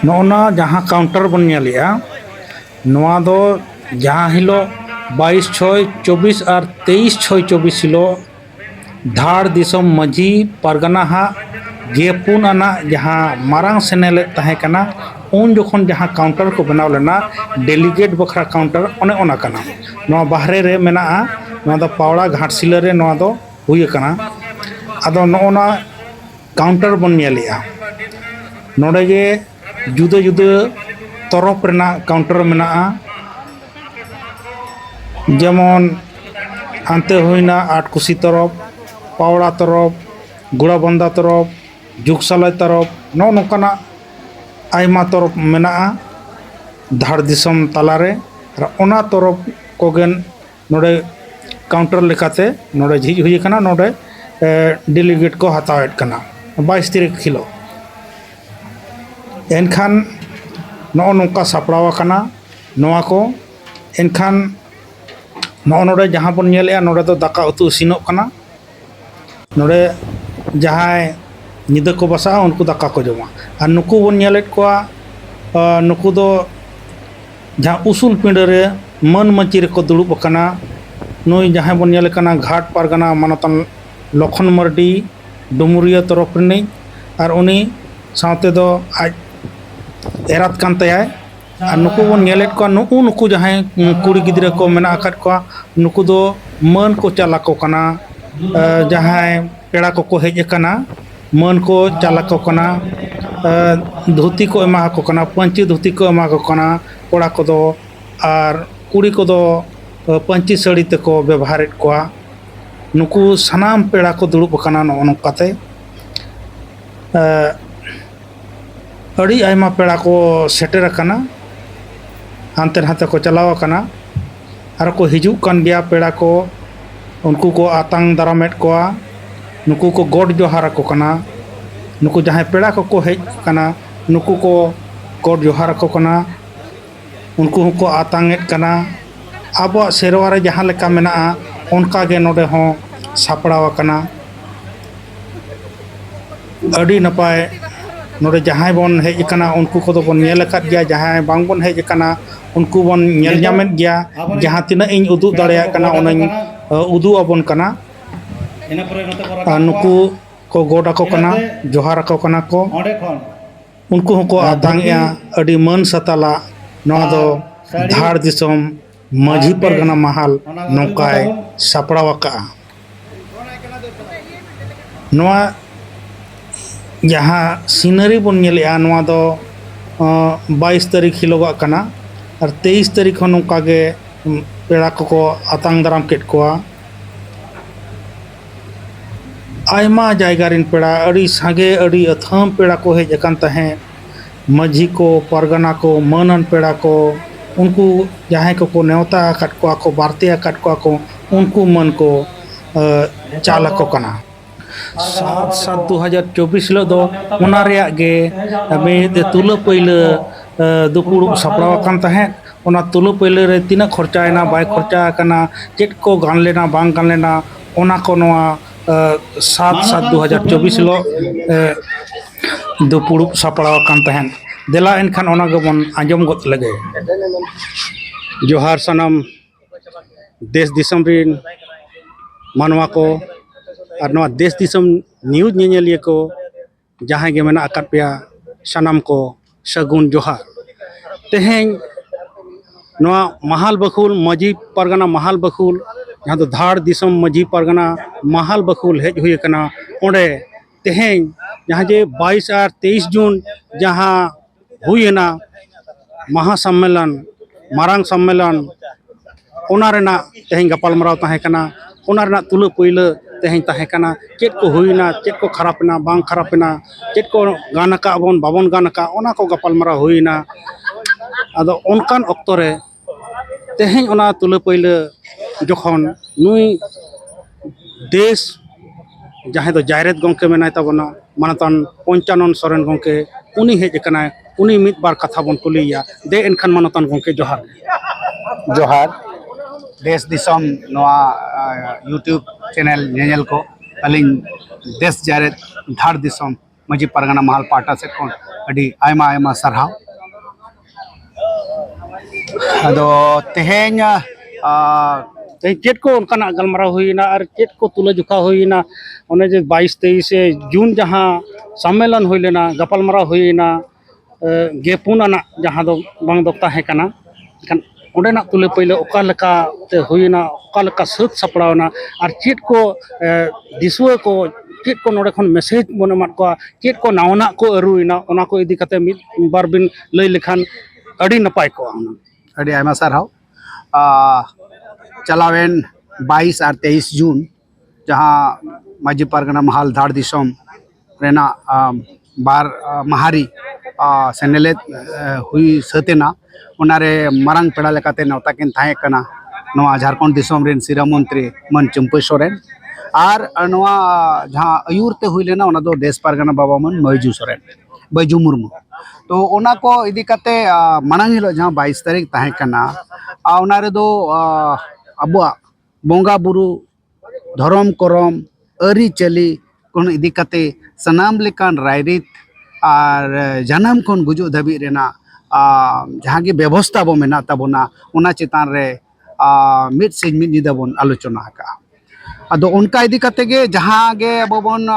नोना जहाँ काउंटर बन नेलिया नोआ दो जहाँ हिलो 22/6/24 और 23/6/24 हिलो धाड़ दिसम मजी पारगना हा गेपुन आना जहाँ मारांग सेनेले तहे कना उन जोखन जहाँ काउंटर को बनाव लेना डेलीगेट बखरा काउंटर ओने ओना कना नोआ बाहरे रे मेना नोआ दो पावड़ा घाटसिला रे नोआ दो हुई कना आदो नोना काउंटर बन नेलिया नोडे गे जुदा जुदा तरफ रेना काउंटर मेना जेमन हानते हुईना आटकुसी तरफ पावड़ा तरफ गुड़ाबंदा तरफ जुगसालय तरफ नो नोकाना आयमा तरफ मेना धाड़ दिसम तालारे ओना तरफ कोगेन नोडे काउंटर लेकाते नोडे झिज हुई कना नोडे डेलीगेट को हतावेट कना 22 तारीख हिलो एनखान नो नोका सापड़ाव कना नोआ को एनखान नो नोडे जहाँ बन नेले नोडे तो दाका उतु इसिनोग कना नोडे जहाँ निदा को बसा उनको दाका को जमा और नुकु बन नेलेट कोआ नुकु दो जहाँ उसूल पिंडे रे मन मंची रे को दुड़ुब कना नुई जहाँ बन नेले कना घाट पारगना मानतन लखन मर्डी डुमुरिया तरफ रिनी और उनी साथे दो आज एरात कान तयाय और नुकु बन नेलेट को नुकु जहाँ कुड़ी गिद्रा को मेना आकाट को नुकु दो मन को चाला को कना जहाँ पेड़ा को हेज कना मन को चाला को कना धोती को एमा को कना पंची धोती को एमा को कना कोड़ा को दो और कुड़ी को दो पंची साड़ी ते को व्यवहारेट को नुकु सनाम पेड़ा को दुड़ुब कना नोकाते अड़ी आयमा पेड़ा को सेटर कना हानते हाते को चलाव कना और को हिजू कन गया पेड़ा को उनको को आतंग दारामेट को नुकु को गोड जोहार को कना नुकु जहाँ पेड़ा को हेज कना नुकु को गोड जोहार को कना उनको को आतंगेट कना अब सेरवा जहाँ लेका मेना उनका गे नोडे हों सापड़ाव कना अड़ी नपाय नोडे जहाँ बन हेज कना उनको को तो बन नेल अकाद गया जहाँ बांग बन हेज कना उनको बन नेल जामेद गया जहाँ तिना इन उदुग दाड़ेया कना ओनाኝ उदु अबन कना नुकु को गोडा को कना जोहार को कना को उनको को आतांगया अड़ी मन सताला नोआ दो धाड़ दिसम माझी परगना महाल नौकाय सापड़ावका नोआ जहाँ सीनरी बन नेलेआ नोआ दो 22 तारीख हिलोगा कना और 23 तारीख नौका गे पेड़ा को आतांग दाराम केट को आयमा जायगा रिन पेड़ा अड़ी सागे अड़ी अथम पेड़ा को हेज अकान तहे माझी को परगना को मनन पेड़ा को उनको जहाँ को नेवता आकाट को बारते आकाट को उनको मन को चाल को कना 7/7/2024 हिलो दो उना रेया गे तुला पहले दुपुड़ सापड़ाव कान तहे उना तुला पहले रे तीना खर्चायना बाय खर्चा कना चेट को गान लेना बांग गान लेना उना को नोआ 7/7/2024 हिलो दुपुड़ सापड़ाव कान तहे देला एनखान ओना गबन आंजम गत लगे जोहार सनम देश दिसम रिन मानवा को और नवा देश दिसम न्यूज नेलिया को जहाँ गे मेना आकाद पेया सनम को सगुन जोहार तेहें नवा महाल बखुल मजी परगना महाल बखुल जहाँ तो धाड़ दिसम मजी परगना महाल बखुल हेज हुई कना ओंडे तेहें जहाँ जे 22 और 23 जून जहाँ हुई ना महासम्मेलन मारांग सम्मेलन ओना रेना तेहें गपालमराव तहे कना ओना रेना तुला पहले तेहें तहे कना चेट को हुईना चेट को खराबना बांग खराबना चेट को गानका बन बाबन गानका ओना को गपालमराव हुईना आदो उनकान अक्तो रे तेहें ओना तुला पहले जखन नुई देश जहाँ दो जायरेत गंके मेनाय ताबोना मानतान पंचानन सोरेन गंके उनी हेज कना उनी मिद बार कथा बन कुलिया दे एनखान मानतान गंके जोहार जोहार देश दिसम यूट्यूब चैनल नेल को अलिंग देश जारे धार दिसम मजी परगना महल पाटा से कोन अडी आयमा आयमा सरहाव अदो तेहेन चेत को उनका गलमारा हुईना और चेत को तुला जुखा हुईना उन्हें जो 22-23 जून जहाँ सम्मेलन हुई लेना गपलमारा हुईना गेपुन आना जहाँ दो बांग दोक्ता है कना kan ondenak tule pile okaleka te huina okaleka sut saprauna ar chit ko disua ko chit ko node khon message mon emat ko chit ko nauna ko aruina ona ko idi kate mid bar bin lay lekhan adi napai ko ona अडी आयमा सरहाव चलावेन 22 और 23 जून जहाँ माजी परगना महल धार दिसम रेना बार महारी सेनेलेद हुई सतेना उनारे मरंग पेड़ा लेकाते नौता किन थाहे कना नवा Jharkhand दिसम rain सिरा मंत्री मन चंपू सोरेन और नवा जहाँ अयूर ते हुई लेना उना दो देश परगना बाबा मन बैजू सोरेन बैजू मुर्मू तो उना को इदी कते मांग हिलो जहाँ 22 तारीख थाहे कना उनारे दो अबुआ बोंगा बुरु धरम करम अरी चली कोन इदी कते सनाम लेकान रायरित और जन्म खन गुजु धाबी रेना जहाँ की व्यवस्था बो मेना तबोना उना चितान रे mid Singh mid Nida bone आलोचना का अदो उनका इदी कते गे जहाँ गे अब बोन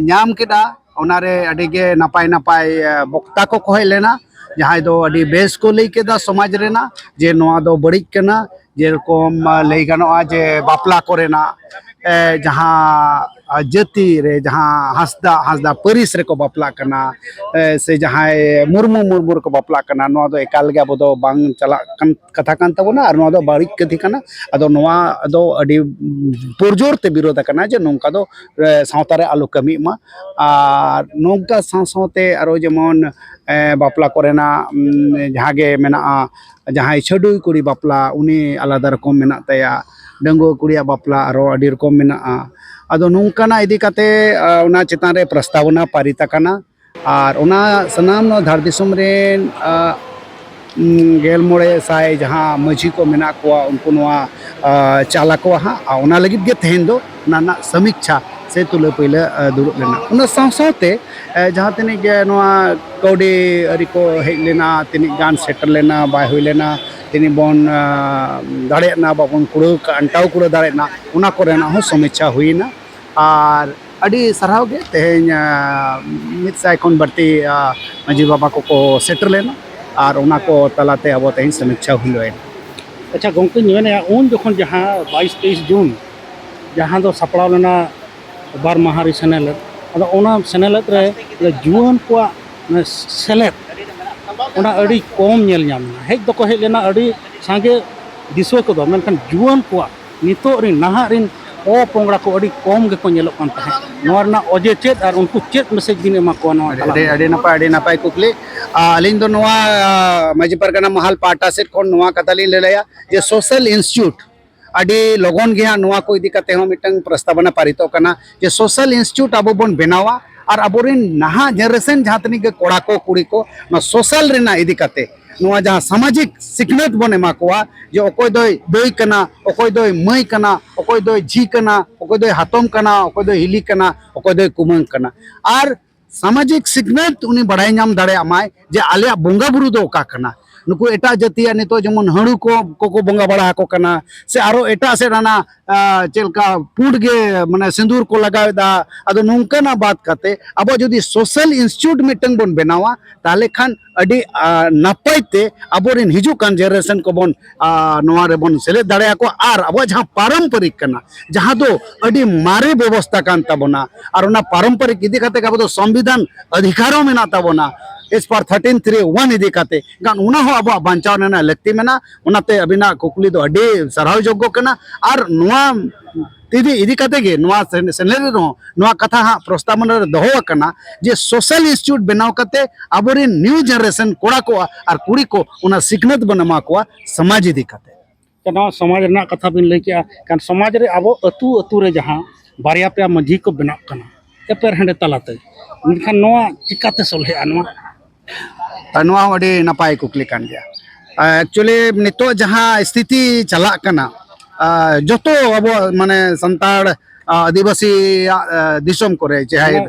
नाम केदा उनारे अडी गे नपाय नपाय बक्ता को कोहे लेना जहाँ दो अडी बेस को लई केदा समाज रेना जे नोआ दो बड़ी कना जेरकम लई गानोआ जे बापला कोरेना जहाँ जाति रे जहाँ हंसदा हंसदा परिस रे को बापला कना से जहाँ मुर्मू मुर्मू को बापला कना नोआ दो एकाल गे अब दो बांग चला कथा कान तबोना और नोआ दो बाड़ी कथि कना अदो नोआ दो अडी पुरजोर ते विरोध कना जे नोंका दो सावता रे आलो कमी मा और नोंका सावते आरो जेमन बापला कोरेना जहाँ गे मेना जहाँ छडुई कुड़ी बापला उनी आलादा रकम मेना तया डंगो कुड़िया बापला आरो अडी रकम मेना अदो नोंकाना इदी कते उना चितान रे प्रस्तावना पारित कना और उना सनाम नो धार दिसम रेन गेल मोड़े साय जहाँ मझी को मेना कोआ उनको नोआ चाला को हाँ उना लगित गे तेहेन दो ना समीक्षा से तुले पहले दुरुब लेना उना साथ जहाँ तनी गे नोआ कौडी अरी को हेज लेना तनी गान सेटल लेना बाय हुई लेना तनी बन दाड़ेना बाबन कुड़ो अंटाव कुड़ो दाड़ेना उना को रेना हो समीक्षा हुईना और अडी सरहाव गे तेहेन मिद साय खन बर्ती माजी बाबा को सेटल लेना और उना को तलाते अब तेहेन समीक्षा हुई अच्छा गोंके मेने उन जखन जहाँ 22-23 जून जहाँ दो सपड़ाव लेना बार महारी सेनेलेद अदो ओना सेनेलेद रे जुआन को सेलेद ओना अडी कम नेल ᱧᱟᱢना हेज दो को हेज लेना अडी सांगे दिसो को दो मेनखान जुआन को नितो रि नाहा रिन ओ पोंगड़ा को अडी कम गे को नेलो कान तहे नोरना ओजे चेत और उनको चेत मैसेज बिन एमा को नो अडी नपाय कुकली अलिंग दो नोआ माजी परगना महल पाटा सेट कोन नोआ कताली लेलया जे सोशल इंस्टीट्यूट अडी लगन गे नोआ को इदी कते हो मिटंग प्रस्तावना पारितो कना जे सोशल इंस्टीट्यूट अब बोन बनावा और अबोरिन नहा जनरेशन जहाँ तनी के कोड़ा को कुड़ी को ना सोशल रेना इदी कते नोआ जहाँ सामाजिक सिखनत बन एमा कोआ जे ओकोय दोय दोय कना ओकोय दोय मई कना ओकोय दोय झी कना ओकोय दोय हातम कना ओकोय दोय हिली कना ओकोय दोय कुमंग कना और सामाजिक सिखनत उनी बढ़ाई नाम दाड़े आमाय जे आले बोंगा बुरु दो ओका कना नुकु एटा जातिया नितो जेमन हणु को बोंगा बड़ा को कना से आरो एटा से राना चेलका पुड गे माने सिंदूर को लगावेदा अदो नोंकाना बात करते अब जदि सोशल इंस्टीट्यूट मिटंग बन बनावा ताले खान अडी नपायते अबोरिन हिजु कान जनरेशन को बन नोआ रे बन सेले दाड़े को और अब जहां पारंपरिक कना जहां दो अडी मारे व्यवस्था कान तबोना और उना पारंपरिक इदी कते अब दो संविधान अधिकारों में ना तबोना इस पर 1331 इदी कते गान उना हो अब बांचाव नेना लगती मेना उनाते अबिना कुकली दो अडी सरहाव जोग्य कना और नोआ तिदी इदी कते गे नोआ सेनेरे रो नोआ कथा हा प्रस्तावना रे दोहो कना जे सोशल इंस्टीट्यूट बनाव कते अबोरे न्यू जनरेशन कोड़ा को और कुड़ी को उना सिखनत बनमा को समाज इदी कते तना समाज रना कथा बिन लई के कान समाज रे अब अतु अतु रे जहाँ बारिया पे मझी को बनाव कना एपर हंडे तलाते इनखान नोआ चिकाते सोलहे अनवा नोआ अडी नपाय कुकली कान गया एक्चुअली नितो जहाँ स्थिति चला कना जोतो अब माने संताड़ आदिवासी दिसम करे चाहे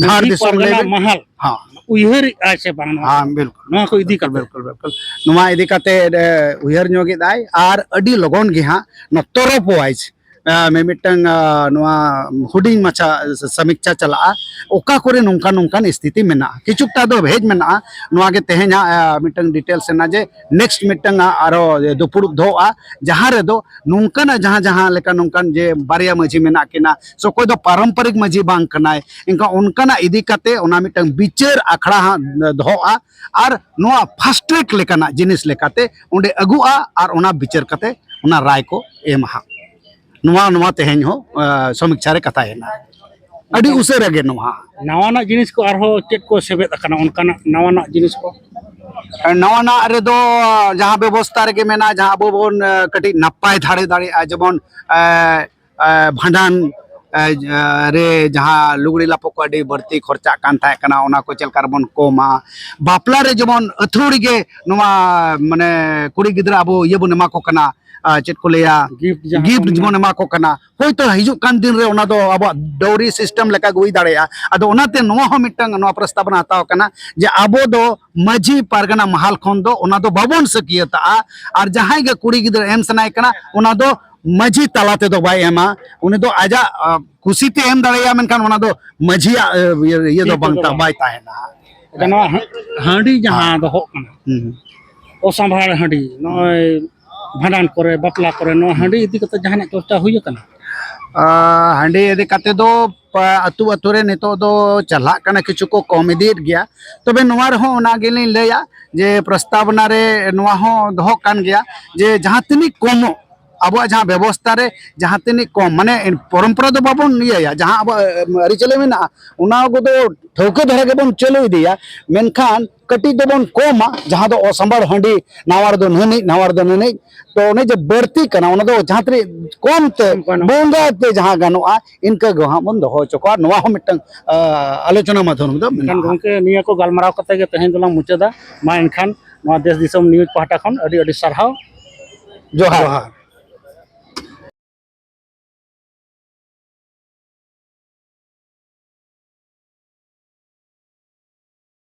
धार दिसम ले महल हाँ उयहर आछे बांग हाँ बिल्कुल नवा को इदी कर बिल्कुल बिल्कुल नुमा इदी काते उयहर ᱧᱚᱜ ᱮᱫᱟᱭ ᱟᱨ ᱟᱹᱰᱤ ᱞᱚᱜᱚᱱ ᱜᱮ ᱦᱟᱸᱜ ᱱᱚᱣᱟ ᱛᱚᱨᱚᱯ ᱣᱟᱭᱤᱡ ᱢᱤᱫᱴᱟᱝ ᱱᱚᱣᱟ ᱦᱩᱰᱤᱧ ᱢᱟᱪᱷᱟ ᱥᱚᱢᱤᱠᱪᱷᱟ ᱪᱟᱞᱟᱜᱼᱟ ᱚᱠᱟ ᱠᱚᱨᱮ ᱱᱚᱝᱠᱟᱱ ᱱᱚᱝᱠᱟᱱ ᱥᱛᱷᱤᱛᱤ ᱢᱮᱱᱟᱜᱼᱟ ᱠᱤᱪᱷᱩᱴᱟ ᱫᱚ ᱵᱷᱮᱡ ᱢᱮᱱᱟᱜᱼᱟ ᱱᱚᱣᱟ ᱜᱮ ᱛᱮᱦᱮᱧ ᱢᱤᱫᱴᱟᱝ ᱰᱤᱴᱮᱞᱥ ᱮᱱᱟ ᱡᱮ ᱱᱮᱠᱥᱴ ᱢᱤᱫᱴᱟᱝ ᱟᱨᱚ ᱫᱩᱯᱲᱩᱵ ᱫᱚᱦᱚᱜᱼᱟ ᱡᱟᱦᱟᱸ ᱨᱮᱫᱚ ᱱᱚᱝᱠᱟᱱᱟᱜ ᱡᱟᱦᱟᱸ ᱞᱮᱠᱟ ᱱᱚᱝᱠᱟᱱ ᱡᱮ ᱵᱟᱨᱭᱟ ᱢᱟᱹᱡᱷᱤ ᱢᱮᱱᱟᱜ ᱠᱤᱱᱟ ᱥᱮ ᱚᱠᱚᱭ ᱫᱚ ᱯᱟᱨᱚᱢᱯᱚᱨᱤᱠ ᱢᱟᱹᱡᱷᱤ ᱵᱟᱝ ᱠᱟᱱᱟᱭ ᱮᱱᱠᱷᱟᱱ ᱚᱱᱠᱟᱱᱟᱜ ᱤᱫᱤ ᱠᱟᱛᱮ ᱚᱱᱟ ᱢᱤᱫᱴᱟᱝ ᱵᱤᱪᱟᱹᱨ ᱟᱠᱷᱲᱟ ᱦᱟᱸᱜ ᱫᱚᱦᱚᱜᱼᱟ ᱟᱨ ᱱᱚᱣᱟ ᱯᱷᱟᱥᱴ ᱴᱨᱮᱠ ᱞᱮᱠᱟᱱᱟᱜ ᱡᱤᱱᱤᱥ ᱞᱮᱠᱟᱛᱮ ᱚᱸᱰे ᱟᱹᱜᱩᱜᱼᱟ ᱟᱨ ᱚᱱᱟ ᱵᱤᱪᱟᱹᱨ ᱠᱟᱛᱮ ᱚᱱᱟ ᱨᱟᱭ ko ema ha नवा तेहें हो समीक्षा रे कथा है अड़ी उसेरा गे नवा नवाना जिनिस को आरो चेक को सेबेत अकना उनकाना नवाना जिनिस को नवाना रे दो जहां व्यवस्था रे के मेना जहां अब बोन कटी नपाय धाड़े दाड़े जेमन भांडान रे जहां लुगड़ी लापो को अड़ी बढ़ती खर्चा कान थाय कना ओना को चेल कार्बन कोमा बापला रे जेमन अथुड़ी गे नवा माने कुड़ी गिदरा अब ये बन एमा को कना चेक को लिया गिफ्ट जेमन एमा को कना होय तो हिजु कान दिन रे ओना दो अब डोरी सिस्टम लेका गुई दाड़ेया अदो ओनाते नवा हो मिटंग नवा प्रस्तावना हताव कना जे आबो दो मजी पारगना महल खन दो ओना दो बाबन सकियता और जहां गे कुड़ी गिदरा एम सनाय कना ओना दो मजी तलाते दो बाय एमा उनी दो आजा खुशीते एम दाड़ेया मेनखान ओना दो मजी ये दो बंगता बाय ताहेना कना हांडी जहां दो हो कना ओ संभाल हांडी नय भांडान करे बपला करे नो हांडी इदी कते जहां चर्चा हुई कना हांडी इदी कते दो अतु अतु रे नितो दो चला कना किछु को कम इदीत गया तबे नोवा रे हो ओना गेली लया जे प्रस्तावना रे नोवा हो दो कान गया जे जहां तनी कम अब जहां व्यवस्था रे जहां तनी कम माने परंपरा दो बाबन निया जहां अब अरि चले मेना ओना को दो ठोके धरे के बन चलो इदिया मेनखान कटी दो बन कोमा जहां दो असंबर हंडी नावार दो नने तो ने जे बढ़ती कना ओना दो जहां तरी कम ते बोंगा ते जहां गनोआ इनका गहा बन दो चको नवा हो मिटंग आलोचना माध्यम दो मेनखान गंके निया को गलमाराव कते गे तहें दला मुचादा मा एनखान नवा देश दिसम न्यूज पाहटा खन अडी अडी सरहाव जोहार